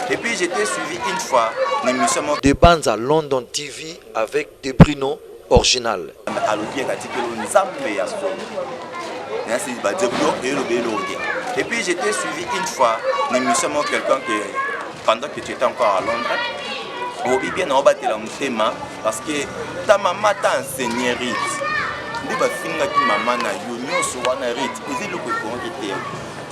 Et puis j'étais suivi une fois l'émission Des bandes à London TV avec des Bruno original. Et puis j'étais suivi une fois l'émission quelqu'un qui pendant que tu étais encore à Londres. Bien parce que ta maman t'a enseigné rite. Tu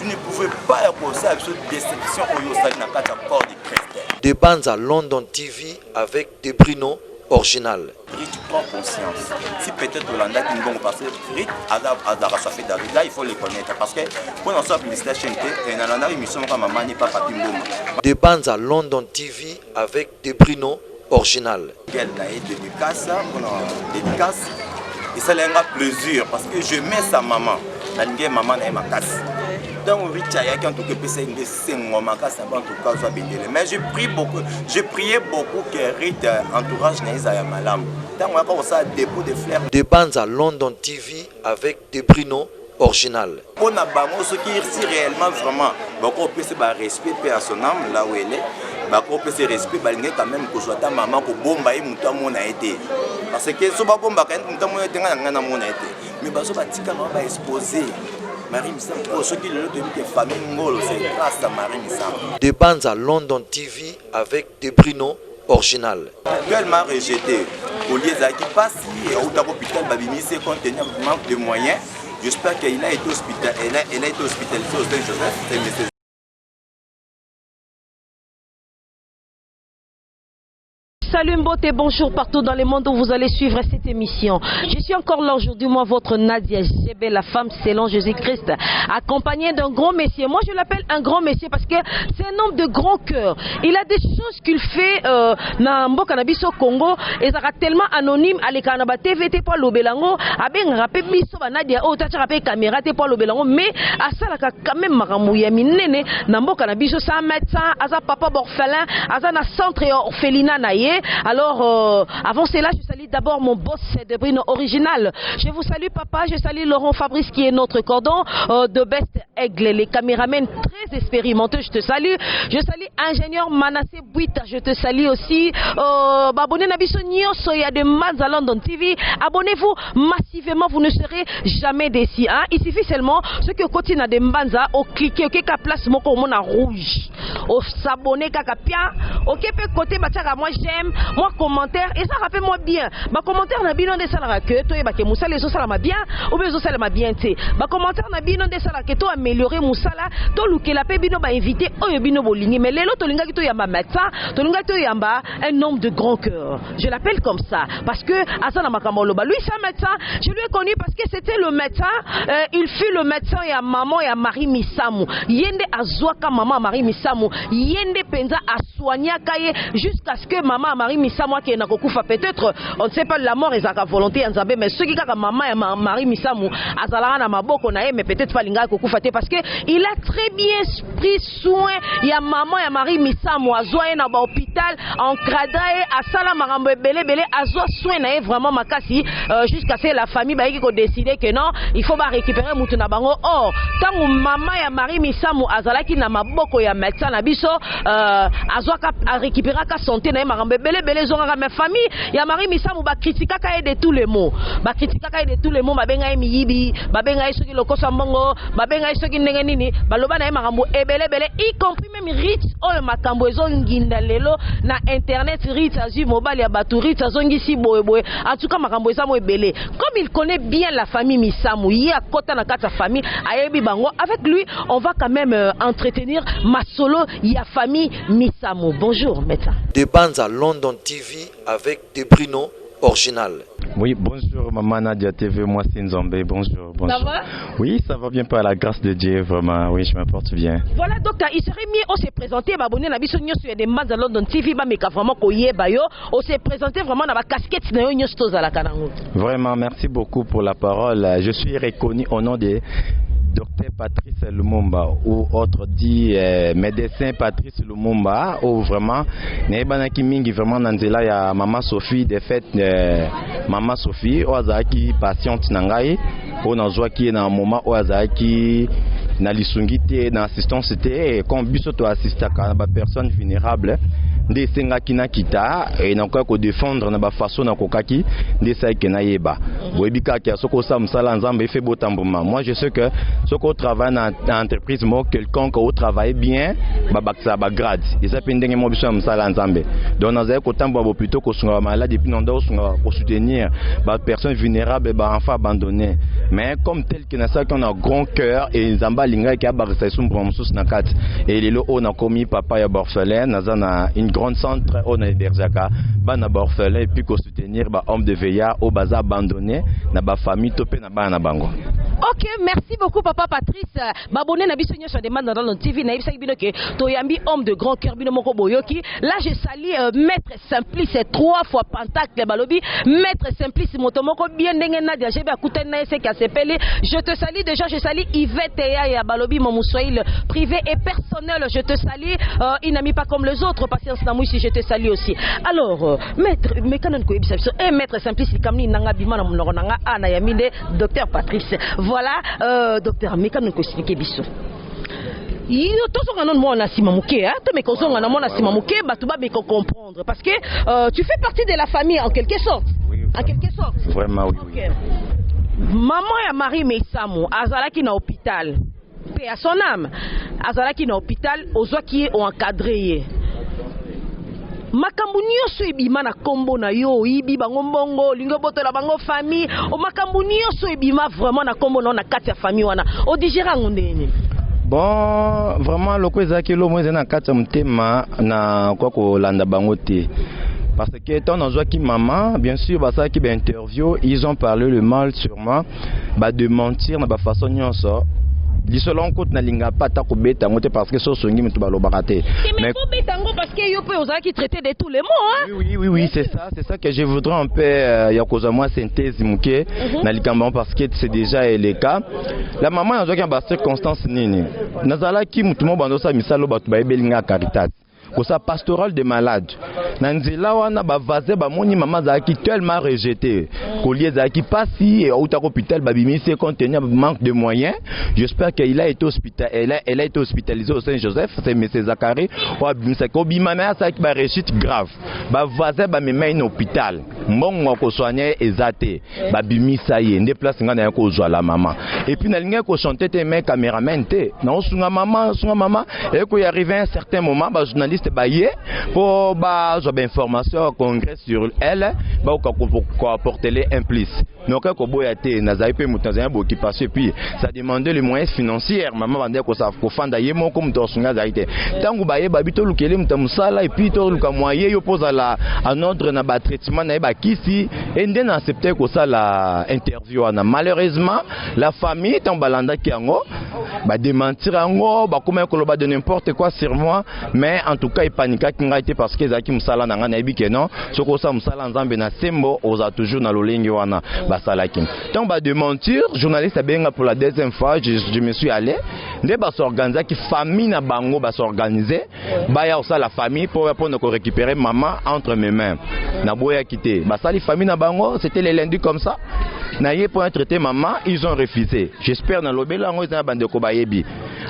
ne pouvais pas poser une déception au sein de corps de Christ. Des bandes à London TV avec des Bruno original. Tu prends conscience. Si peut-être Hollanda qui ne vont passer vite, là il faut les connaître parce que pour nous faire publicité chez nous, et dans la émission comme maman n'est pas partie de des bandes à London TV avec des Bruno original. Quelle dédicace pour dédicace et ça leur plaisir parce que je mets sa maman. La ligne maman est ma casse. Donc oui, il y a tout que c'est une en tout cas mais je prie beaucoup, je priais beaucoup que Rite entourage Naïsa Malam. Tant on a ça dépôt de fleurs. Des bandes à London TV avec des Bruno original. On a ce qui est réellement vraiment beaucoup plus respect à son âme là où elle est. Beaucoup plus respect quand même que soit ta maman ko bomba et muta mon a été. Parce que so ba bomba quand muta mon été ngana mon a été. Mais baso ba tika ba exposer. Marie Missam, ceux qui le donnent que famille Ngolo, c'est grâce à Marie Missam. Des bandes à London TV avec des Bruno original. Elle m'a rejeté. Au lieu qui passe, et au hôpital, Babini, c'est compte tenu manque de moyens. J'espère qu'il a été hospitalisé. Elle a été hospitalisée au Saint-Joseph. Salut Mbote, bonjour partout dans le monde où vous allez suivre cette émission. Je suis encore là aujourd'hui, moi, votre Nadia Gébé, la femme selon Jésus-Christ, accompagnée d'un grand messier. Moi, je l'appelle un grand messier parce que c'est un homme de grand cœur. Il a des choses qu'il fait dans Mboka Nabiso Congo et ça sera tellement anonyme. Allez, Kanaba TV, t'es pas l'obelango, aben rappel biso Nadia, oh, t'as rappelé caméra, t'es pas l'obelango, mais à ça, là, quand même, maramouya minene, Namboka Nabiso, ça médecin, à ça, papa orphelin, à ça, na centre orphelinat naïe. Alors, avant cela, je salue d'abord mon boss de Bruno original. Je vous salue papa, je salue Laurent Fabrice qui est notre cordon de Best Aigle, les caméramens très expérimentés, je te salue. Je salue ingénieur Manassé Bouita, je te salue aussi. Abonnez Nabiso Nyoso, il y a des Mans à London TV. Abonnez-vous massivement, vous ne serez jamais déçus. Hein? Il suffit seulement, ceux qui continuent à des Manza, au cliquer, ok, qu'à place, mon à rouge. Au s'abonner, qu'à bien, ok, peut côté, bah, moi j'aime. Moi commentaire et ça rappelle-moi bien ma commentaire na bino de sala que to yeba ke musala zo sala ma bien ou bien zo sala ma bien té ma commentaire na bino de sala que to améliorer musala to lukela pe bino ba inviter oyo bino bolingi mais lelo to linga ki to yamba médecin to linga to yamba un homme de grand cœur, je l'appelle comme ça parce que Asana Makamolo lui c'est un médecin, je lui ai connu parce que c'était le médecin, il fut le médecin et à maman et à Marie Misamu yende azwaka maman Marie Misamu yende penza aswanya kaye jusqu'à ce que maman Marie Misamu qui est na kokufa peut-être on ne sait pas la mort est à volonté nzambe mais ceux qui kaka maman et Marie Misamu azalaka na maboko na mais peut-être pas linga kokufa te parce que il a très bien pris soin ya maman et Marie Misamu azwa na ba hôpital encadré asala marambo belé azwa soin na vraiment makasi jusqu'à ce que la famille ba ko décider que non il faut ba récupérer mutu na bango or tangu maman et Marie Misamu azalaki na maboko ya médecin na biso azwa ka récupérer ka santé na marambo belé zonga ma famille ya Marie Misamu ba critika ka de tous les mots ba critika ka de tous les mots ba benga miyibi ba benga soki lokosa mbongo ba benga soki ndenge nini ba loba na marambo ebele y compris même Ritz o makambo ezonginda lelo na internet Ritz azu mobile ya batu Ritz azongisi boye en tout cas makambo ezamo ebele comme il connaît bien la famille Misamu ya kota na kata famille ayebi bango avec lui on va quand même entretenir Masolo ya famille Misamu. Bonjour médecin. Des bandes à London TV avec des Bruno original. Oui, bonjour Maman Nadia TV, moi c'est Nzambé, bonjour. Ça va? Oui, ça va bien par la grâce de Dieu, vraiment, oui, je me porte bien. Voilà, docteur, il serait mieux, on s'est présenté, abonné à Biso Nyo sur des matchs à London TV, mais vraiment on s'est présenté vraiment dans la casquette à la Kanango. Vraiment, merci beaucoup pour la parole. Je suis reconnu au nom de Docteur Patrice Lumumba ou autre dit médecin Patrice Lumumba ou vraiment Nebanaki Mingi vraiment Nanzela ya Maman Sophie de fait Maman Sophie ou azaki patiente nangai on a joué qui est dans un moment où Azaki na lisungité na assistance c'était comme biso to assista ka ba personne vulnérable nde senga kina kita et na ko défendre na ba façon na kokaki nde sa ke na yeba boyebika ki soko sa msala nzambe fait botambuma. Moi je sais que soko travaille dans entreprise mo quelqu'un qui travaille bien ba baksa ba grade et ça pendenge mo biso msala nzambe donc na za ko tambo bo plutôt ko sunga malade puis non sunga ko soutenir ba personne vulnérable ba enfant abandonné mais comme tel que na ça qu'on a grand cœur et nzamba linga ki abarisa sumbro msus na kat et lelo on a commis papa ya orphelin na une grande centre on a berjaka bana orphelin et puis ko soutenir ba homme de veillard au baza abandonné na ba famille topé na bana bango. Ok, merci beaucoup Papa Patrice. Babonné na biso nyosho demande dans le TV na ibisa bino ke toyambi homme de grand cœur bino moko boyoki. Là je salue maître Simplice 3 fois pentacle balobi maître Simplice motomoko bien ndenge Nadia jebe akutana na ese kasepeli. Je te salue déjà, je salue Yvette ya balobi mon moussoil privé et personnel. Je te salue il n'a mis pas comme les autres patience na mouisi je te salue aussi. Alors maître mais kanan ko ibisa et maître Simplice kamni nanga bima na monoko nanga ana yaminde docteur Patrice. Voilà, docteur, mais quand nous expliquons biso. Yo tozonga non moi na simamuke hein, to me kozonga na moi na simamuke batuba be comprendre parce que tu fais partie de la famille en quelque sorte. Oui, en quelque sorte. Vraiment oui. Okay. Maman ya Marie Meissamu azalaki na hôpital. Paix à son âme. Azalaki na hôpital ozwaki o encadré. Makambu nyonso ebima na kombo na yo ibi bango mbongo lingo boto la bango famille o makambu nyonso ebima vraiment na kombo na kati ya famille wana o digéra ngondeni. Bon vraiment loko ezaki lo mweze na kati ya mtema na kwa ko landa bango te parce que tant on a qui maman bien sûr bah ça qui ben interview ils ont parlé le mal sur moi bah de mentir na ba façon nyonso. L'isolo na linga pata ko beta ngote parce que so songi mutu balo bakate mais faut beta ngo parce que yo peut osa qui traiter de tous les mots hein. Oui c'est ça que je voudrais un peu ya koza moi synthèse muke na likamba parce que c'est déjà le cas la maman a zoki ba circonstance nini nazala ki mutu mo bando sa misalo batu ba ebelinga caritas pour sa pastorale de malades nanzela wana ba vaze ba moni maman za qui tellement rejeté collier za qui passi au hôpital babimi c'est contenu manque de moyens. J'espère qu'il a été elle a été hospitalisée au Saint-Joseph c'est monsieur Zakari ou abimisa ko bimama ça qui ba réussite grave ba vaze ba mema in hôpital mbongo ko soigner ezate ba bimisa ye nde place ngana ko zwa la maman et puis na linga ko chanter te mais cameraman te na sunga maman et ko y arriver un certain moment ba journaliste baillé pour bah information congrès sur elle bah ko apporter les implices donc ko boyate na zaipe mutanzania boki parce puis ça demandait les moyens financiers maman bande ko sa ko fanda yemo comme tosunga zaite tangu baye babito lukele mutamusala et puis to luka moyen yo pose la en ordre na ba traitement na ba kisi et nden accepter ko ça la interview na malheureusement la famille tambalanda ki ango ba démentir ango ba comme ko ba de n'importe quoi sur moi mais en tout cas il panika kingaite parce que zaki musala na ngana ebike non soko sa musala nzambe na sembo oza toujours na lolengi wana ba salaki donc ba de mentir journaliste benga pour la deuxième fois je me suis allé nde ba s'organiser qui famille na bango ba s'organiser ba ya ça la famille pour récupérer maman entre mes mains na boya quitter ba sali famille na bango c'était les lundis comme ça na yé pour traiter maman ils ont refusé j'espère na lobela ngo za bande ko bayebi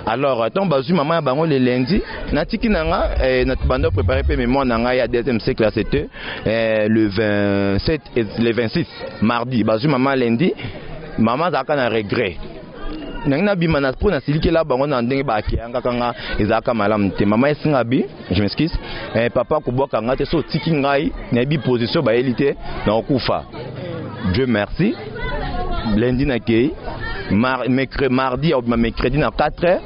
alors tant bazu maman bango les lundis na tiki nanga na bande préparer pe mémoire nanga ya deuxième cycle c'était le 27 et le 26 mardi bazu maman lundi maman zaka na regret nangina bi mana pour na silike la bango na ndenge ba kianga kanga ezaka malamu te mama esinga bi je m'excuse papa ko boka ngate so tiki ngai na bi position ba elite na okufa Dieu merci lundi na kei mardi ou mercredi na 4h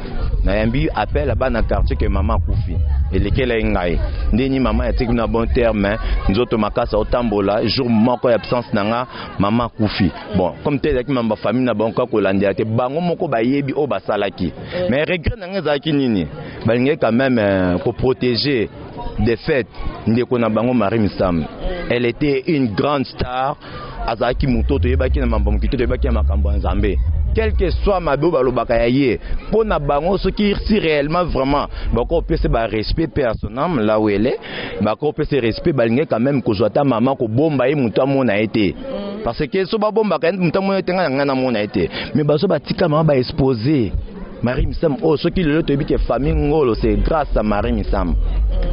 na yambi appel là-bas na quartier que maman kufi et lequel est ngai ndeni maman ya tiki na bon terme nzoto makasa otambola jour moko absence nanga maman kufi bon comme tel avec ma famille na banko ko landia te bango moko bayebi o basalaki mais regret nanga zaki nini balinge quand même pour protéger des fêtes ndeko na bango Marie Misam elle était une grande star azaki mutoto yebaki na mambo mukito yebaki makambo nzambe quel que soit ma bo balobaka yaye pour na bango ce qui si réellement vraiment bako pese ba respect personnel là où elle est bako pese respect balinge quand même ko jota maman ko bomba e muto amona été parce que so ba bomba quand mutamwe tenga ngana mona été mais baso batika mama ba exposer Marie Missam, oh, ce qui le te dit que famille ngolo, c'est grâce à Marie Missam.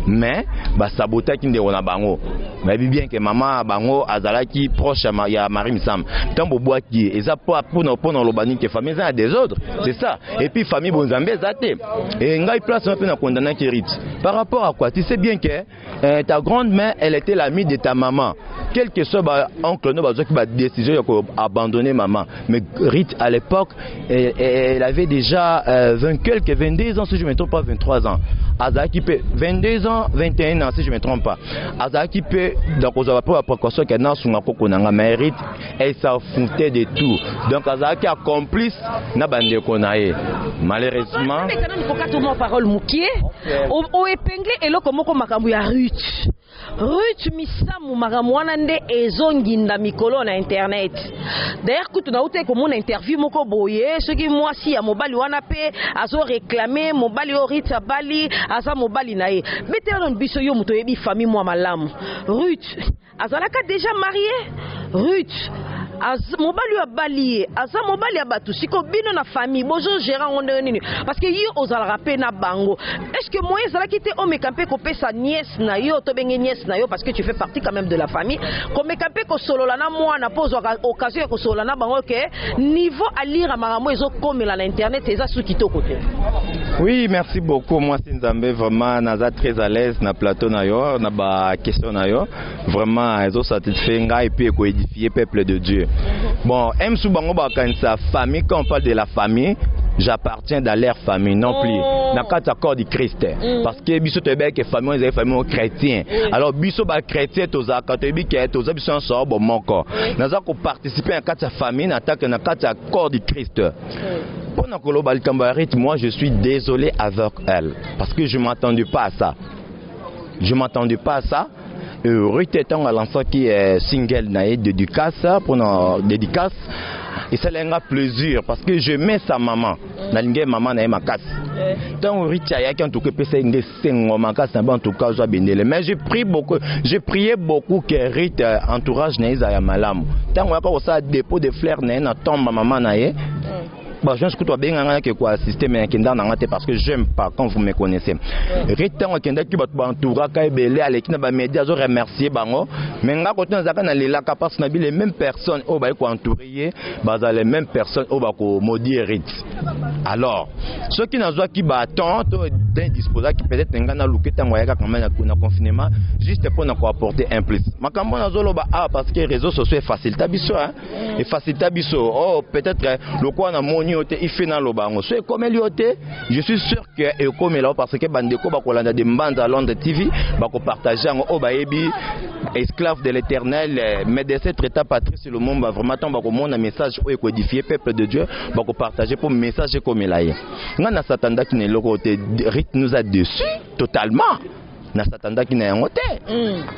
Mais, bah, sabotage qui ne on a bango. Mais bien que maman bango azala qui proche à Marie Missam. Tant pour boire qui et ça pour le bani que famille ça des autres. C'est ça. Et puis famille bonzambé zaté. Et ngai place un peu dans condamné qui rite. Par rapport à quoi? Tu sais bien que ta grande-mère, elle était l'amie de ta maman. Quel que soit oncle no bazo qui va décider d'abandonner maman. Mais Rite à l'époque, elle avait déjà 22 ans si je ne me trompe pas, 23 ans. Azaki peut 22 ans, 21 ans si je ne me trompe pas. Azaki peut donc aux apports à précaution qu'elle n'a son akoko nanga mérite, elle s'en foutait de tout. Donc Azaki a complice na bande konae. Malheureusement. Mais quand même faut tout mon parole moukié. Au épinglé et là comment qu'on makambu ya Ruth. Ruth misamu makamwana nde ezonginda mikolo na internet. D'ailleurs kutu na ute ko mon interview moko boye ce qui moi si ya mobali wana pe azo réclamer mobali o Rita bali aza mobali na ye. Beteron biso yo muto yebi famille moi malamu. Ruth azalaka déjà mariée. Ruth mobali ya bali aza mobali ya batu siko bino na famille bozo gérant onde nini parce que yo ozala rapé na bango. Est-ce que moi ezala kité o mekampe ko pesa nièce na yo to benge nièce na yo parce que tu fais partie quand même de la famille ko mekampe ko solola na moi na pose occasion ko solola na bango que niveau à lire à maramo ezo komela na internet eza sou kitoko te. Oui, merci beaucoup. Moi c'est Nzambe vraiment naza très à l'aise na plateau na yo na ba question na yo vraiment ezo satisfait nga et puis ko édifier peuple de Dieu. Bon, Msou Bango sa famille, quand on parle de la famille, j'appartiens dans leur famille, non plus. Dans quatre accords du Christ. Parce que biso te be que famille, ils famille chrétien. Alors biso ba chrétien toza catholique que toza biso en sort bon moko. Naza ko participer à quatre famille, attaque dans quatre accords du Christ. Pour na kolobal kambarit, moi je suis désolé avec elle parce que je m'attendais pas à ça. Je m'attendais pas à ça. Ruth étant à l'enfant qui est single naïe dédicace pour nos dédicaces et ça l'enga plaisir parce que je mets sa maman na lingue maman naïe ma casse tant Ruth ya qui en tout cas pesa inde sengo ma casse en tout cas zo bendele mais j'ai prié beaucoup que Ruth entourage naïe ya malamu tant on a pas ça dépôt de fleurs naïe na tombe maman naïe. Bon, je pense que tu as bien quoi système parce que j'aime pas quand vous me connaissez. Rétant qui va entourage kaibele à l'équipe na médias je remercier bango mais nga côté na zakana les parce na les mêmes personnes au ba ko entourer baza les mêmes personnes au ba ko maudire Rite. Alors ceux qui n'ont qui battent d'un disposable qui peut-être ngana luketa ngoyaka quand même na confinement juste pour nous apporter un plus. Makambo na zolo ba parce que réseaux sociaux est facile tabiso hein et facile tabiso oh peut-être le quoi na moni il fait dans le bango. C'est comme Elioté, je suis sûr que et comme là parce que Bandeko bakolanda de Mbanda Londres TV bako partager en Obaebi esclave de l'Éternel médecin traitant Patrice le monde vraiment tant bako mon message au codifié peuple de Dieu bako partager pour message comme là. Ngana satanda qui ne le côté Rite nous a déçus totalement. Na satanda qui na ngote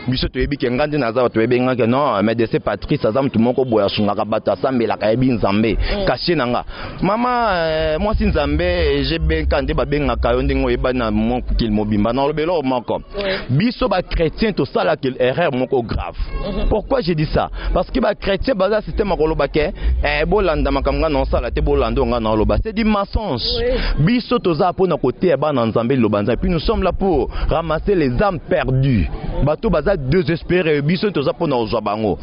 biso to yebi ke ngandi na za to yebi ngaka non médecin Patrice azam tout moko boya sunga bata sambela ka yebi nzambe caché nanga mama moi si nzambe j'ai ben kande ba benga ka yonde ngo yeba na mon kil mobimba na lobelo moko biso ba chrétien to sala que erreur moko grave. Pourquoi j'ai dit ça? Parce que ba chrétien baza système ko loba ke bolanda makamga non sala te bolanda nga na loba c'est du mensonge. Biso to za po na côté ba na nzambe lobanza puis nous sommes là pour ramasser les âmes perdues. Bateau baza désespéré biso toza pona ozabango.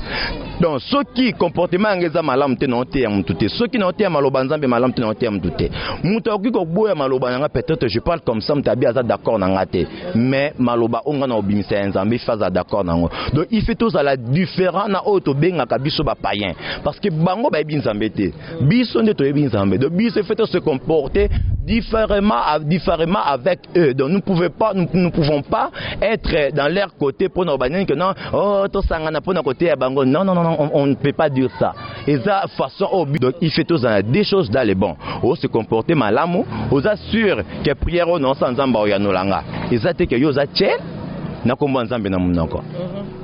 Donc ceux qui comportement ngeza malam te non te amtuté. Ceux qui non te malobanzambe malam te non te amtuté. Muto ki ko boya malobanga peut-être je parle comme ça mtabi aza d'accord na ngate. Mais maloba onga na obimisa nzambe faza d'accord nango. Donc il fait tous à la différent na auto benga ka biso ba païen parce que bango ba binzambe te. Biso ne to binzambe. Donc biso fait se comporter différemment avec eux. Donc nous ne pouvons pas être dans leur côté pour nous banner que non oh to sangana pour notre côté bango non on ne peut pas dire ça et ça façon au but donc il fait tous des choses dans les bons on se comporter malamu on assure que prière non sans nzamba oyanolanga ezate que yo za tchel na komba nzambe na munoko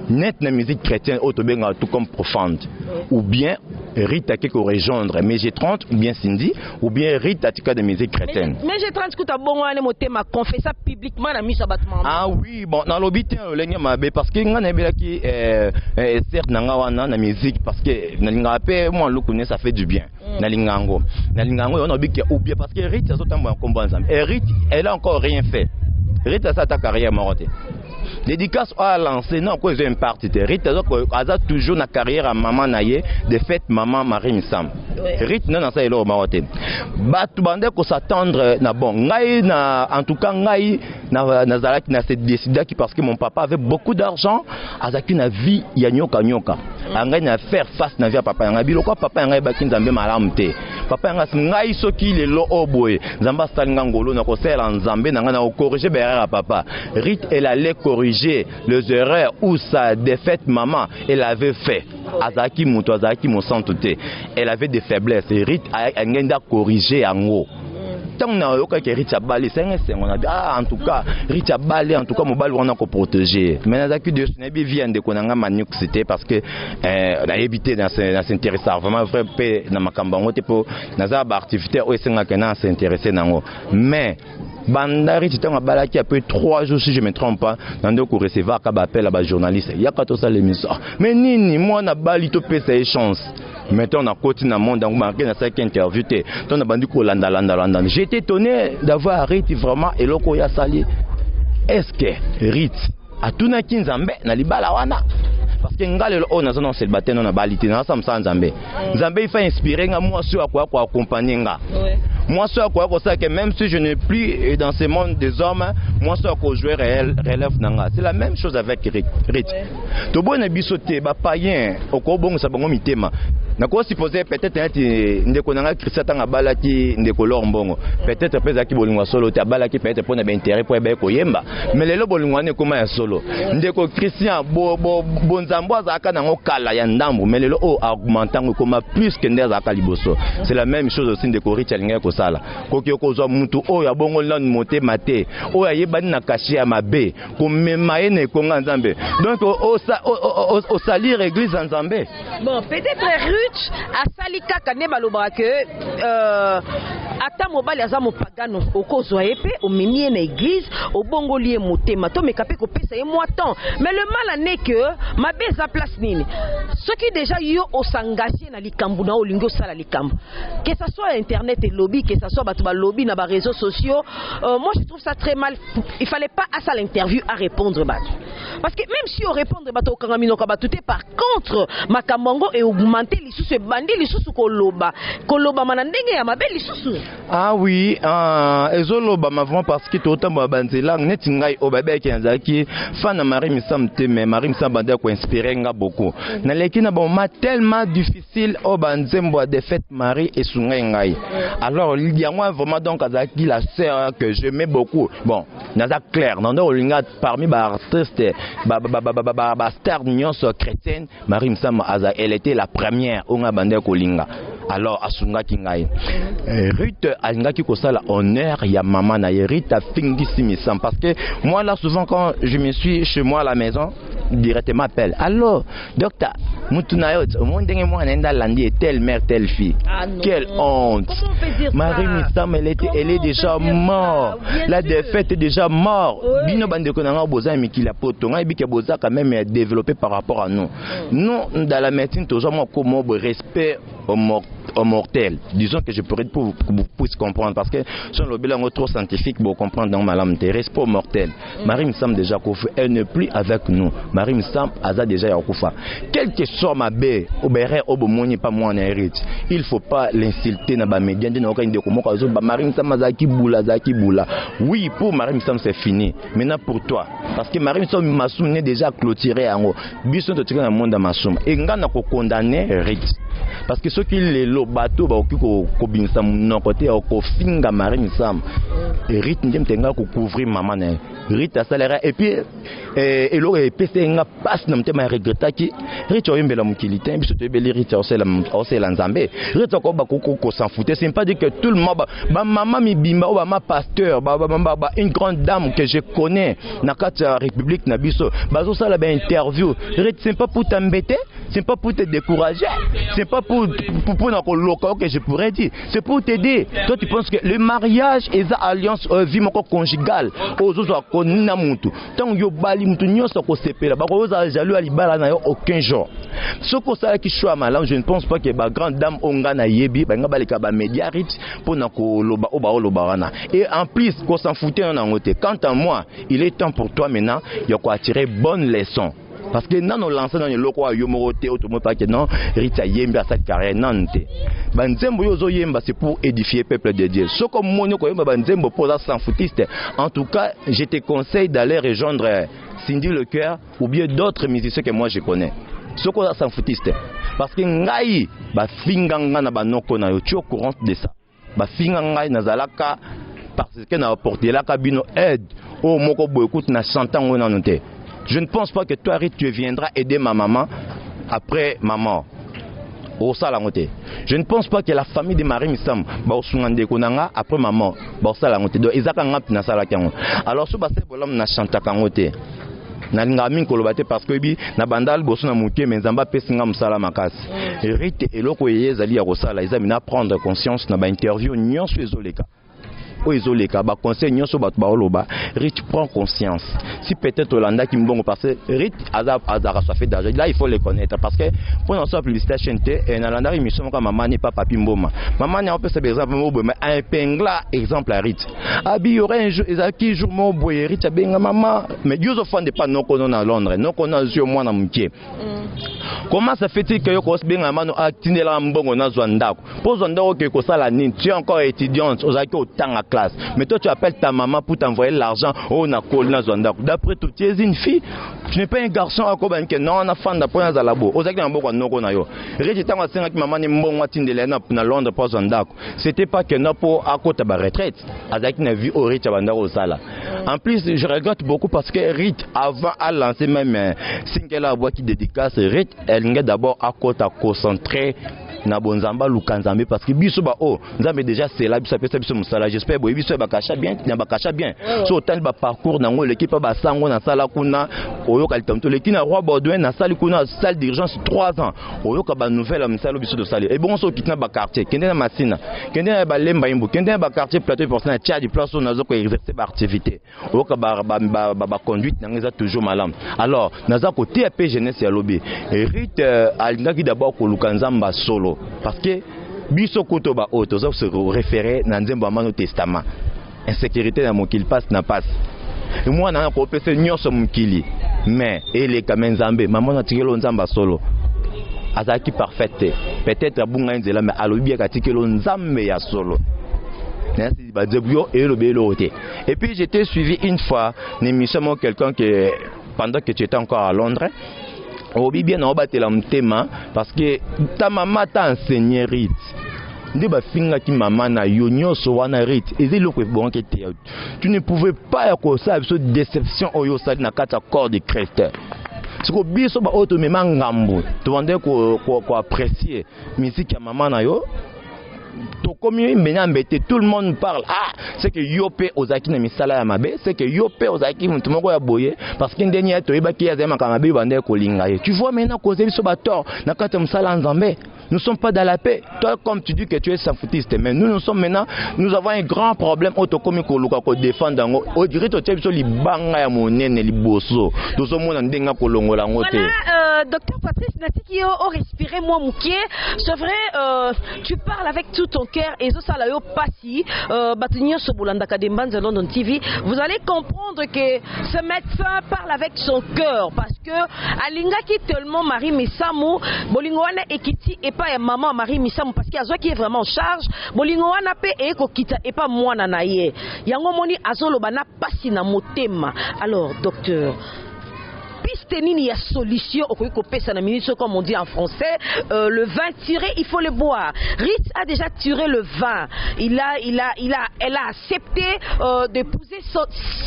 net na musique chrétienne autobenga tout comme profonde ou bien Rite a quelque rejoindre mais j'ai 30 ou bien Cindy ou bien Rite a de musique chrétienne. Mais j'ai 30 que tu as bon à ma confesse ça publiquement dans mise à battement. Ah oui, bon dans l'obité parce que nga na qui certes nanga wana na musique parce que na linga pe moi le connais ça fait du bien. Na lingango on a bien ou bien parce que Rite ça tombe en combat ensemble. Et Rite elle a encore rien fait. Rite ça ta carrière morte. Dédicace à l'enseignant quoi j'ai une partie Rite a toujours na carrière à maman naie de fait maman Marie Missam. Rite non ça elo marote. Batu bande ko s'attendre na bon ngai na en tout cas ngai na zalaki na se décider qui parce que mon papa avait beaucoup d'argent azaki na vie ya nyoka ngai na faire face na vie à papa ngai biloko papa ngai ba kinzambe malamu te papa ngai soki lelo oboye nzamba salinga ngolo na ko sela nzambe na na corriger berera papa. Rite elle allait corriger les erreurs ou sa défaite maman elle avait fait azaki muto azaki mo santé elle avait des faiblesses et Rite a ngenda corriger ango tant na yoka ke Rite abali on a en tout cas Rite abali en tout cas mobile on a ko protéger mais azaki de nebi vient de konanga manuk c'était parce que on a évité dans s'intéresser vraiment vrai pe na makamba ngote po naza ba activité o esenga kana s'intéresser nango mais Bandari Titanga Balaki a peu 3 jours si je me trompe pas dans de recevoir ka appel à ba journaliste il y a pas tout ça l'émission mais nini moi na bali to pesa et chance maintenant on a continué dans monde donc marqué dans cette interview té on a bandu ko landa j'ai été étonné d'avoir Rite vraiment eloko ya sali est-ce que Rite a tuna kinzambe na libala wana parce que ngalelo on a non célibataire non na balité na ça me nzambe nzambe il faut inspirer nga moi sur quoi accompagner nga. Moi, ce à quoi ça que même si je n'ai plus dans ce monde des hommes, moi, ce que je relève nanga. C'est la même chose avec Rite. To bon bisoté ba païen au kobong sa bongo mitema. Na ko supposer peut-être ndeko nanga Christa tanga balaki ndeko lombongo. Peut-être pesa ki bolingwa solo ta balaki peut-être pour na intérêt pour ba ko yemba. Mais lelo bolingwa ne koma ya solo. Ndeko Christian bonzambo azaka nango kala ya ndambo mais lelo o augmentant koma plus que ndeza ka liboso. C'est la même chose aussi ndeko Rite alinga ko sala koki okozwa mutu oyo abongo lane mote mate oyo ayebani na kashi ya mabe komema ye na ekonga nzambe donc au salir église en nzambe. Bon peut-être Rite a sali kaka ne balobaka que ata mobali aza mopagano okozwa ye pe omemi na église obongo lié motema to meka pe kopesa ye moi temps mais le mal n'est que mabe za place nini ce qui déjà yo osangasi na likambu na olingo sala likambu que ça soit internet et lobby que ça soit batuba lobby na ba réseaux sociaux moi je trouve ça très mal il fallait pas à ça l'interview à répondre batu parce que même si on répondre batu kangamino ka batu par contre makamongo et augmenter lisusu bandi lisusu koloba manandenge ya mabe lisusu. Ah oui ezoloba mavant parce que totambo banzela neti ngai obabe ki fana Marie Missam te mais Marie Missam banda ko inspirer nga beaucoup na leki na bon tellement difficile o banzembo de fête Marie et sungai ngai alors il y a moi vraiment donc azaki la sœur que j'aimais beaucoup bon naza clair non olinga parmi ba artistes ba star nyonso chrétienne Marie Missam elle était la première onga banda ko linga alors asunga kingai Rite alingaki ko sala honneur ya maman na Rite a fingisi Missam parce que moi là souvent quand je me suis chez moi à la maison directement appelle allô docteur mutunayo mondenge moi nenda landi telle mère telle fille quelle honte Marie Missam elle est déjà morte la défaite est déjà morte bino bande ko nanga boza mikila poto ngai bike boza quand même développé par rapport à nous nous dans la médecine toujours moi comme respect au mortel disons que je pourrais pour que vous puissiez comprendre parce que sur le bilan trop scientifique pour comprendre dans ma lame respect au mortel Marie Missam déjà kofu elle n'est plus avec nous Marie Missam aza déjà yakufa quel que soit ma bé obere obomoni pas moi na Rite il faut pas l'insulter na ba média de noka ndeko moko azo ba Marie Missam azaki bula oui pour Marie Missam c'est fini maintenant pour toi parce que Marie Missam masum n'est déjà clôturé en haut biso to tika na monde masum et ngana ko condamner Rite parce que ceux qui les bateau ba okiko ko binsa mon côté ko finga Marie Missam et Rite ndem tenga ko couvrir maman na Rite salaire et puis et le PC nga passe na mtema regretaki Rita oyembela mukilité biso tebeli Rita osela nzambe Rita ko ba ko s'en foutait. C'est pas dire que tout le monde ba maman mi bimba ou ba ma pasteur ba une grande dame que je connais na kata République na biso bazo sala ba interview Rita, c'est pas pour t'embêter, c'est pas pour te décourager, c'est pas pour na ko loka que je pourrais dire, c'est pour t'aider. Toi tu penses que le mariage et la alliance vie moko conjugale ozozo akona mutu tant yo bali mutu nyonso ko sepela ba ko za jaloux ali bala na yo aucun genre ce ko ça qui choix malam. Je ne pense pas que ba grande dame onga na yebi ba ngaba leka ba media Rite pour na ko loba oba lobarana et en plus ko s'en foutait en angote. Quant à moi, il est temps pour toi maintenant il y a quoi tirer bonne leçon. Parce que non, on lance dans le loco à Yomorote, autrement pas que non, Rita Yemba cette carrière nante. Banzembo yozo Yemba c'est pour édifier le peuple de Dieu. Ce comme Monoko Yemba Banzembo pour la sans foutiste. En tout cas, je te conseille d'aller rejoindre Cindy Lecœur ou bien d'autres musiciens que moi je connais. Ce qu'on a sans foutiste. Parce que Ngai, ba finganga na banoko na yo, tu es au courant de ça. Ba finganga na zalaka parce que na apporté la cabine aide. Oh moko bo écoute na chantant on a noté. Je ne pense pas que toi, Rite, tu viendras aider ma maman après ma mort. Je ne pense pas que la famille de Marie Missam après ma mort. Alors, ce basé bolam na chanta kangote. Na ngami kolobate parce que bi na bandal boso na muke menzamba pesinga musala makasi. Rite eloko yezali ya kosala ezamina prendre conscience na ba interview nyonso ezoleka. Conseil Rite prend conscience. Si peut-être Hollanda qui me parce que Rite Azara soit fait d'argent. Là il faut les connaître parce que pour dans sa publicité chaîne et dans l'anda émission comme maman n'est pas papi mboma. Maman n'est pas exemple mais un pengla exemple à Rite. Abi y aurait un jour qui jour mon boy Rite benga maman mais Dieu offre pas non qu'on à Londres non qu'on a sur moi na mukie. Comment ça fait-il que yo benga mano actiner la mbongo na zwanda. Pour zwanda que ko sala ni tu es encore étudiante ozaki autant classe. Mais toi tu appelles ta maman pour t'envoyer l'argent au Nakolna Zonda. D'après tout, tu es une fille, tu n'es pas un garçon à quoi que non, on a fan d'après un zalabo. Aux actes d'un bon noko na yo. Réjeta ma sœur qui maman n'est bon matin de l'ena pour Londres pour Zonda. C'était pas que non pour à côté de la retraite. Avec une vie au Rite Abanda au Sala. En plus, je regrette beaucoup parce que Rite avant à lancer même single à bois qui dédicace Rite, elle est d'abord à côté à concentrer na bonzamba lukanzambe parce que biso ba oh nzambe déjà c'est là biso pesa biso musala j'espère boy biso ba kasha bien na ba kasha bien so autant ba parcours nango l'équipe ba sango na sala kuna oyo kalitamto l'équipe na roi Baudouin na salle kuna salle d'urgence 3 ans oyo ka ba nouvelle musala biso de salle et bon so kitna ba quartier kende na masina kende na ba lemba imbu kende na ba quartier plateau pour ça na tia du place na zo ko exercer ba activité oyo ka ba conduite na toujours malam alors naza ko TP jeunesse ya lobby Rite alingaki d'abord ko lukanzamba solo. Parce que biso koto ba auto se référer dans nzembo amano testament insécurité na mokili passe na passe et moi na ko pese nyonso mokili mais ele kamenzambe maman na tikelo nzamba solo azaki parfaite peut-être abunga nzela mais alobi ka tikelo nzambe ya solo. Et puis j'étais suivi une fois une émission quelqu'un que pendant que tu étais encore à Londres. Obi bien on battait la thème parce que ta maman t'a enseigné Rite. Ndeba finga ki maman na yo nyoso wana Rite. Ezelo ko bon que tu ne pouvais pas ko ça cette déception oyo sali na kata corps de Christ. Ce que biso ba auto mema ngambo. Tu vendais ko apprécier musique ya maman na yo. Tout le monde parle. Ah, c'est que Yopé Ozaki na misala ya mabe, c'est que Yopé Ozaki mutumoko ya boye parce que ndeni to ibaki ya zema kamabe bande ko lingaye. Tu vois maintenant causer biso bator na kata musala nzambe. Nous ne sommes pas dans la paix. Toi, comme tu dis que tu es sans-foutiste, mais nous sommes maintenant, nous avons un grand problème. Autocomique ko défendre ngo. O dirait to tebso li banga ya monene li boso. Dozo mona ndenga ko longola ngote. Voilà, docteur Patrice Natiki o respirer moi mouké. C'est vrai, tu parles avec tout ton cœur et ça la yo passi batunir ce bolanda kadembanza London TV. Vous allez comprendre que ce médecin parle avec son cœur parce que alinga qui tellement Marie Missamu bolingoana ekiti et pas maman Marie Missamu parce qu'il y a qui est vraiment en charge bolingoana pe e ko kita et pas moi na ye yango moni azolo bana passi na motema. Alors docteur, puisque piste nini ya solution au pesa na minute comme on dit en français. Le vin tiré, il faut le boire. Ritz a déjà tiré le vin. Elle a accepté d'épouser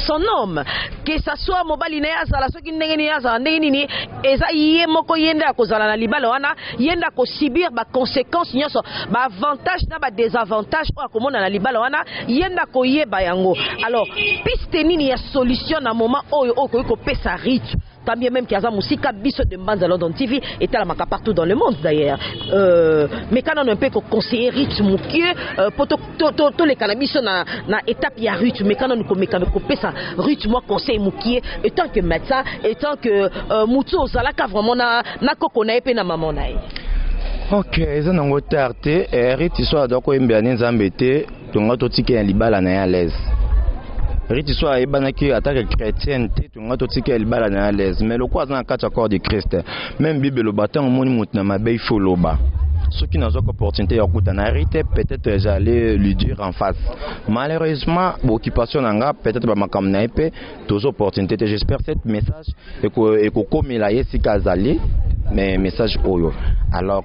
son homme. Que ça soit mobile neaza la soki ndenge neaza ndenge nini eza yé moko yenda kozala na libala wana yenda ko subir ba conséquences nyonso ba avantage na ba désavantage o akomona na libala wana yenda ko yeba yango. Alors piste nini ya solution na moment oyo ko pesa Ritz. Tant bien même qu'il y a musika biso de Mbanza London TV et la maka partout dans le monde d'ailleurs. Mais quand on a un peu conseiller Ritz Moukieu pour tous les cannabis na étape ya Ritz mais quand on a ça Ritz moi conseil Moukieu étant que médecin étant que Moutou Zalaka vraiment na kokona epé na maman na. Ok, ça n'a pas tardé. Ritz soit donc au Mbani Zambete, donc on a tout ticket en libala na à l'aise. Ritz soit ebanaki attaque chrétienne tout ngato tika libala na à l'aise mais le quoi dans quatre accords de Christ même Bible le bâton moni mutna mabe foloba ceux qui n'ont pas opportunité à écouter narité peut-être j'allais lui dire en face malheureusement occupation nanga peut-être ba makam na épée deux opportunités j'espère cette message et que comme il a yesi kazali mais message oyo alors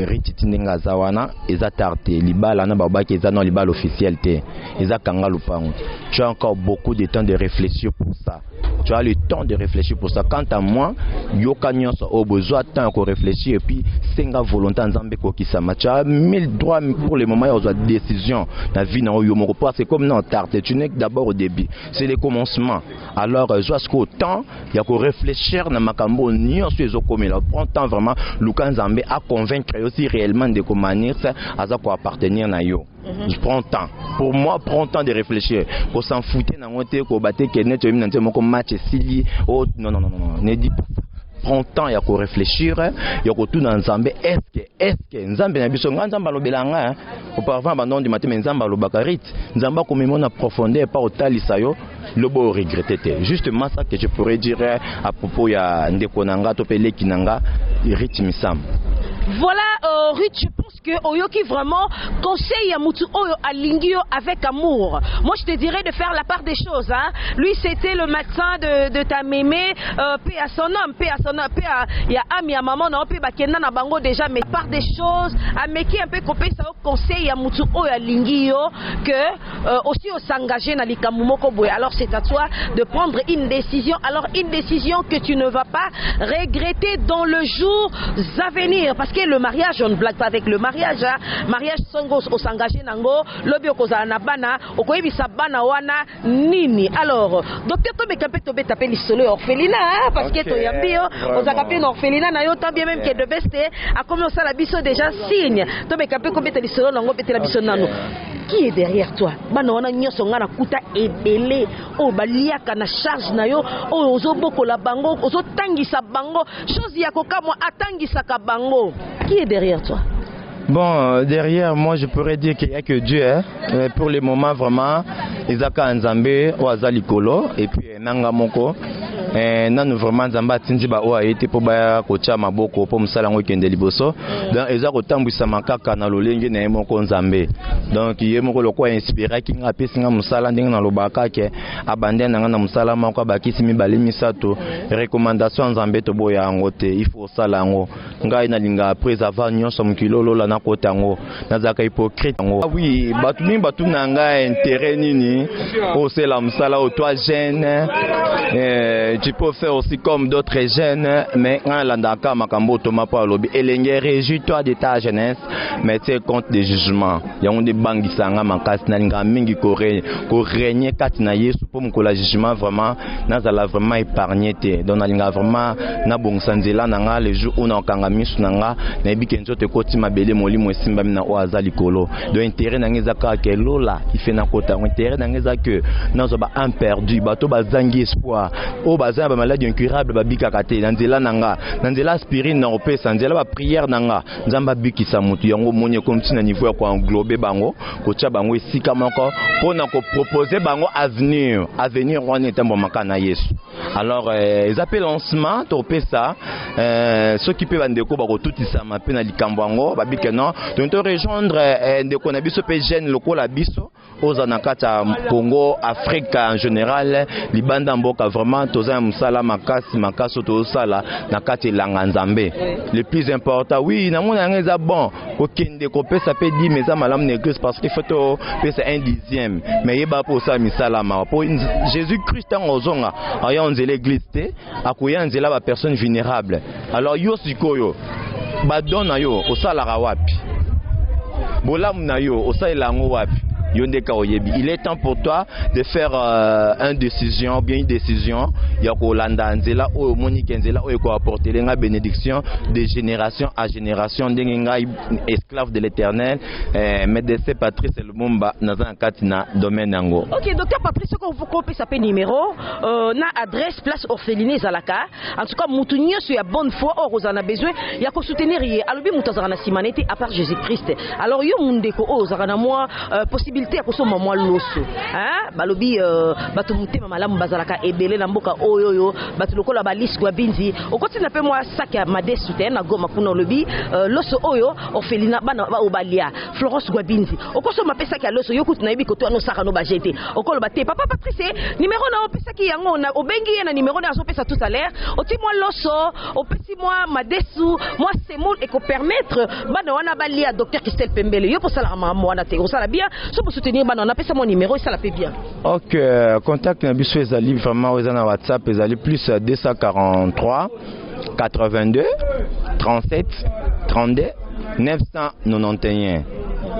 Rititindinga zawana eza tardé libala na babaki eza non libala officiel té eza kanga lupango tu as encore beaucoup de temps de réfléchir pour ça tu as le temps de réfléchir pour ça quant à moi yoka nyonso au besoin de temps pour réfléchir et puis senga volonté nzambe ko kisama tu as 1000 droits pour le moment aux décision na vie na yo moko parce que comme non tardé tu n'es que d'abord au début c'est le commencement alors jusqu'au temps il y a ko réfléchir na makambo nyonso mais là prend temps vraiment Luka Nzambe à convaincre aussi réellement de comment ça à quoi appartenir na yo. Je prends temps. Pour moi, prends temps de réfléchir. Qu'on s'en foutait dans mon thé, qu'on battait, qu'on était dans mon match Sili. Oh non, ne dis pas ça. Prends temps, il y a qu'on réfléchir, il y a qu'on tout dans Nzambe. Est-ce que Nzambe n'a biso Nzambe lo belanga auparavant abandon du matin mais Nzambe lo bakarit Nzambe comme mon a profondeur pas au talisayo le beau regretter justement ça que je pourrais dire à propos ya ndeko nanga to pele kinanga rythmisam. Voilà, Ruth, je pense que Oyoki vraiment conseille à Moutou Oyo à Lingio avec amour. Moi, je te dirais de faire la part des choses. Hein. Lui, c'était le médecin de ta mémé, paix à son homme, paix à son homme, paix à ya ami à maman, non, paix à na bango déjà, mais part des choses, à Meki un peu copé, ça conseille à Moutou Oyo à Lingio que aussi au s'engager dans les Kamumoko Boué. Alors, c'est à toi de prendre une décision. Alors, une décision que tu ne vas pas regretter dans le jour à venir. Parce que le mariage, on ne blague pas avec le mariage. Hein. Mariage songo au s'engager nango, lobi okoza na bana, okoyebi sa bana wana nini. Alors, docteur Tobe Kapé Tobe tapé l'isolo orphelinat, parce que to yambio, oza kapé orphelinat na yo tant bien même que de beste, a commencé la biso déjà signe. Tobe Kapé Kobe te l'isolo nango bete la biso nano. Qui est derrière toi? Bana wana nyoso ngana kuta ebele, o baliaka na charge na yo, o ozo boko la bango, ozo tangisa bango, chose ya kokamwa atangisa ka bango. Qui est derrière toi? Bon, derrière moi je pourrais dire qu'il n'y a que Dieu. Hein. Pour le moment vraiment, Isaka Nzambe, Oaza Likolo, et puis Nanga Moko. Nanu vraiment Nzamba Tindi ba oa été pour ba kocha maboko pour musala ngo kende liboso. Donc eza ko tambwisa makaka na lolenge na moko Nzambe. Donc ye moko lokwa inspiré ki nga pesi nga musala ndenge na lobaka ke abande na nga na musala moko bakisi mibale misato recommandation Nzambe to boya ngo te il faut sala ngo ngai na linga après avoir nyonso mukilolo la na kota ngo nazaka hypocrite ngo. Ah oui, batu nanga intérêt nini o c'est la musala o toi jeune tu peux faire aussi comme d'autres jeunes, mais quand l'andaka makambo toma pa lobi elenge réjouis-toi de ta jeunesse, mais tu es contre des jugements. Il y a des bangi sanga makas na linga mingi ko régner kati na Yesu pour mukola jugement vraiment nazala vraiment épargné te. Donc na linga vraiment na bongsanzela nanga les jours où na kanga misu nanga na bikenzo te koti mabele molimo simba mina oaza likolo. Donc intérêt na ngezaka ke lola il fait na kota intérêt na ngezaka que nazo ba un perdu bato bazangi espoir. O baza ba maladie incurable ba bika kate nanzela nanga nanzela aspirine na opesa nanzela ba prière nanga nzamba bikisa mutu yango monye comme si na niveau ko englober bango ko tia bango esika moko pona ko proposer bango avenir wana etambo makana Yesu. Alors ils appellent lancement to pesa ceux qui peuvent ndeko ba ko tutisa mape na likambo yango ba bika non donc to rejoindre ndeko na biso pe jeune lokola biso aux Anakata Congo, Afrique en général, Libanda Mboka vraiment, Toza Msala Makasi, Makaso Tosala, Nakati Langanzambe. Le plus important, oui, na mon angeza bon, okende kopé ça peut dire mais ça malam négresse parce qu'il faut c'est un dixième. Mais il va pour ça misala ma. Pour Jésus-Christ en ozonga, ayant l'église té, akuya nzela ba personne vulnérable. Alors yo sikoyo, ba dona yo, osala rawapi. Bolam na yo, osala ngo wapi. Il est temps pour toi de faire une décision, bien une décision. Il y a Kolanda Nzela, ou Monique Nzela, ou ko apporter la bénédiction de génération à génération. Dengenga esclave de l'Éternel, médecin Patrice Lumumba dans un katina domaine nango. Ok, docteur Patrice, qu'on vous copie sa numéro, na adresse place orphelinée Zalaka. En tout cas, moutounio sur la bonne foi, or vous en a besoin. Il y a qu'on soutenir hier. Alors bien moutazarana simanete à part Jésus-Christ. Alors yo mundeko o zarana moi possibilité à consommer moi loso. Hein? Balobi batu mutema malamu bazalaka ebele na mboka oyoyo batu lokola balis kwa binzi. Au continue na pe moi sac made soutien na goma kuna lobi loso oyo orphelina bana ba obalia Florence Gwabinzi. Au consommer pesa ki loso yokutu na yebi koto no saka no bajete. Okolo bate papa Patrice numéro na pesa ki yango na obengi na numéro na pesa tout à l'heure. Oti moi loso opesi moi madesu moi semoul et ko permettre bana wana balia docteur Christelle Pembele yo pour ça la maman wana te ça la bien so pour soutenir bana on appelle ça mon numéro et ça la fait bien. OK, contact na biso ezali vraiment aux na WhatsApp ezali plus 243 82 37 32 991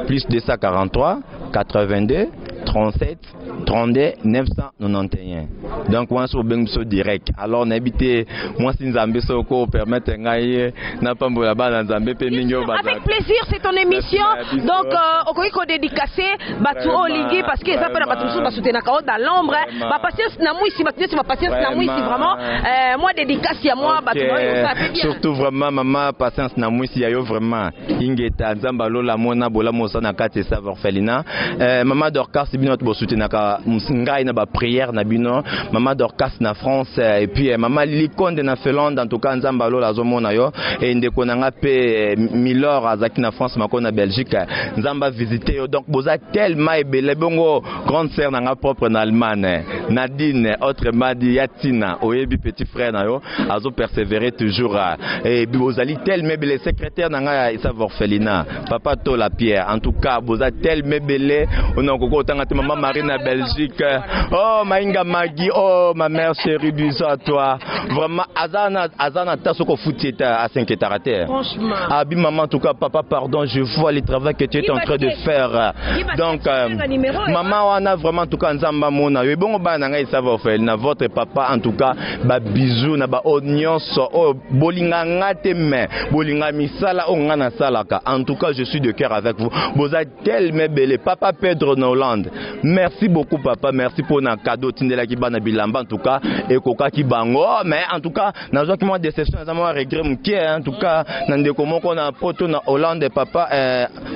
plus 243 82 37 32 991. Donc moi sur Bengso direct. Alors n'habitez moi si Nzambe soko permettre ngai na pambola ba Nzambe pe mingo ba. Avec plaisir, c'est ton émission. Donc okoko dédicacé batu olingi parce que ça peut na batu ba soutenir dans l'ombre. Ba patience na moi ici, ba patience na moi ici vraiment moi dédicace à moi batu ça fait bien. Surtout vraiment maman patience na moi ici yo vraiment ingeta Nzamba lola mona bola mosa na kati sa orphelina. Maman Dorcas si bino to soutenir ngai na ba prière na bino maman Dorcas na France et puis maman Likonde na Finlande en tout cas Nzamba lola zomona yo et ndeko nanga pe Milor azaki na France mako na Belgique Nzamba visiter yo donc boza tellement ebele bongo grande sœur nanga propre na Allemagne Nadine autre madi Yatina oyebi petit frère na yo azo persévérer toujours et bozali tellement ebele secrétaire nanga isa orphelina papa to la Pierre en tout cas boza tellement ebele on a koko tanga maman Marie na Belgique. Oh Mainga Magui, oh ma mère chérie, bisous à toi. Vraiment Azana Tasoko Foutieta à 5 états à terre. Franchement. Abi maman en tout cas papa pardon, je vois le travail que tu es en train de faire. Donc maman on a vraiment en tout cas Nzamba mona. Et bon ba na ngai savoir faire na votre papa en tout cas ba bisous na ba oignon so oh bolinga ngate me bolinga misala o ngana salaka. En tout cas je suis de cœur avec vous. Vous êtes tellement belle papa Pedro na Hollande. Merci beaucoup papa, merci pour un cadeau tindela ki bana bilamba en tout cas et koka ki bango mais en tout cas na zo ki mo déception na mo regret mkie en tout cas na ndeko moko na poto na Hollande papa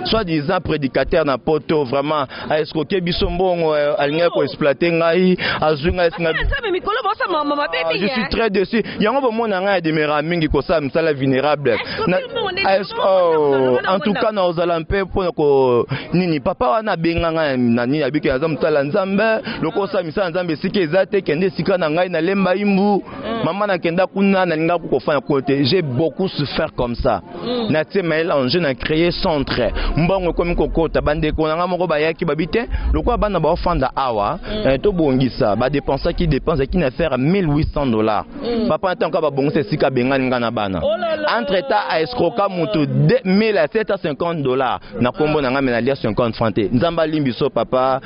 soi-disant prédicateur na poto vraiment est-ce que biso mbongo alinga ko exploiter ngai azunga esinga je suis très déçu yango bo mona ngai de mera mingi ko sa msala vulnérable en tout cas na ozalampe pour ko nini papa wana benga ngai nani abiki azamtala Nzambe loko sa misa Nzambe sike ezate kende sika na ngai na lemba imbu maman na kenda kuna na linga ko fa côté j'ai beaucoup souffert comme ça na tsemela on jeune a créé centre mbongo comme kokota bande ko nga moko bayaki babite loko bana ba ofanda awa to bongisa ba dépenser qui dépense qui na faire $1800 papa tant ka ba bongisa sika bengani ngana bana entre temps a escroquer mutu $2750 na kombo na nga menalia 50 francs Nzamba limbiso papa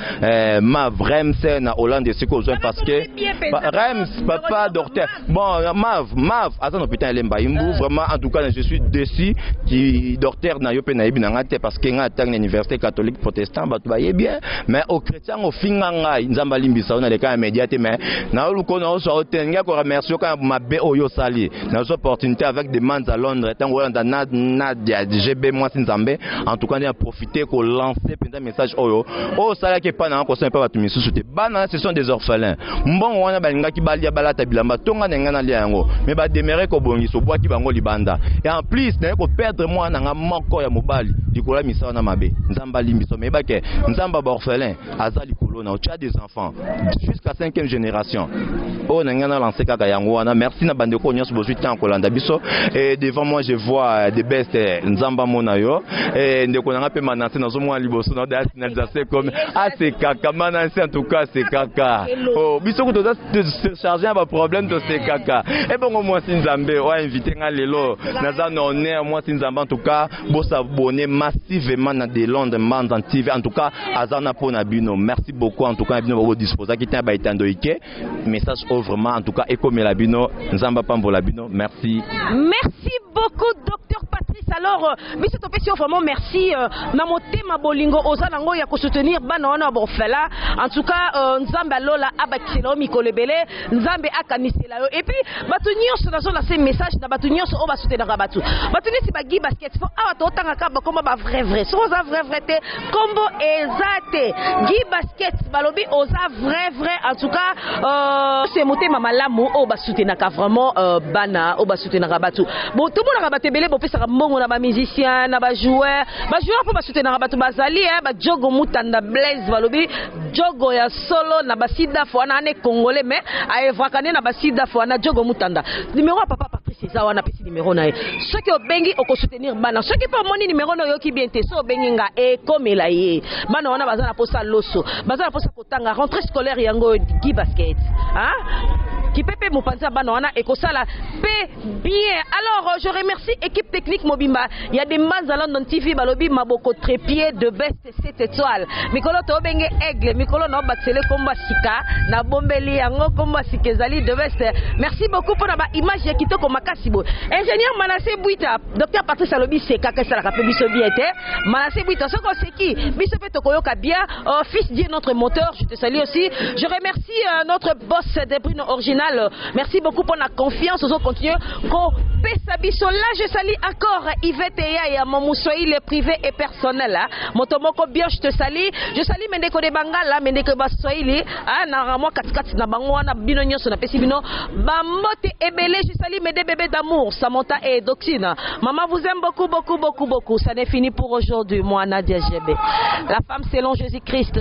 ma Rems na Hollande siko besoin parce que Rems papa docteur bon Mav azan hôpital lemba imbu vraiment en tout cas je suis déçu qui docteur na yope na yebi na ngate parce que nga tang université catholique protestant ba ba bien mais au chrétien au finga ngai Nzamba limbisa na le cas immédiatement mais na luko na so otenga ko remercier quand mabe oyo sali na opportunité avec des mans à Londres tant Hollande na GB moi Nzambe en tout cas on a profité ko lancer pendant message oyo oh ça là qui pas na ko pas batu misusu te bana ce sont des orphelins mbongo wana balinga ki balia balata bilamba tonga na ngana lia yango mais ba demerer ko bongi so boaki bango libanda et en plus na ko perdre moi na nga moko ya mobali dikola misa na mabe nzamba limbiso mais ba ke nzamba ba orphelin azali kolona tu as des enfants jusqu'à 5e génération oh nangana lancé kaka yango wana merci na bande ko nyos bozwi tan kolanda biso et devant moi je vois des best nzamba mona yo et ndeko nanga pe mananse nazo mwa liboso na da finalisation comme c'est kaka mananse en tout cas c'est kaka oh biso ko doza charger ba problème de c'est kaka et bon moi sinzambe o invité nga lelo naza na honneur moi sinzamba en tout cas bo s'abonner massivement na de Londres Mandan TV en tout cas azana pona bino merci beaucoup en tout cas bino bo disposer qui ba itando ike message vraiment en tout cas et comme la bino nzamba pambola bino merci beaucoup docteur Patrice. Alors biso topesi vraiment merci na motema bolingo ozana ngo ya ko soutenir bana wana borfela en tout cas nzamba lola abakisela mikolo ebele nzambe akanisela yo et puis batu nyonso nazo la ce message na batu nyonso o ba soutenir batu nisi ba gi basket fo awa to tanga ka ba komba ba vrai so za vrai te kombo ezate gi basket balobi oza vrai en tout cas c'est motema malamu o ba soutenir ka vraiment bana o ba soutenir batu bon tout monde na batu ebele bo pesa mbongo na ba musicien na ba joueur po ba soutenir batu bazali ba jogo mutanda blaze balobi jogo ya solo na basida fo na ane congolais mais a evakane na basida fo na jogo mutanda numéro ya papa Patrice eza wana pesi numéro na ye soki obengi oko soutenir bana soki pe moni numéro na yoki bien te so obengi nga e komela ye bana wana baza na posa loso baza na posa kotanga rentrée scolaire yango gi basket qui pepe mopanza bana wana ekosala pe bien. Alors je remercie équipe technique Mobimba, il y a des mans à London TV balobi maboko trépied de best 7 étoiles mikolo to benge aigle mikolo no baksele komba sika na bombeli yango komba sikezali de best. Merci beaucoup pour la image ya kitoko makasi bo ingénieur Manassé Bouita docteur Patrice alobi seka kesa la kape biso bien été Manassé Bouita soko seki biso pe tokoyoka bien fils Dieu notre moteur je te salue aussi. Je remercie notre boss des Bruno original. Merci beaucoup pour la confiance. Nous allons continuer. Là, je salue encore Yvette et mon moussoï, le privé et personnel. Motomoko bien, je te salue. Je salue Mendeko de Bangala, Mendeko Basoïli. Naramo Katkat Nabangwana, Binonyo, son apesibino. Bamote Ebele, je salue mes deux bébés d'amour, Samantha et Doxine. Maman vous aime beaucoup. Ça n'est fini pour aujourd'hui, moi, Nadia Jebe. La femme selon Jésus-Christ.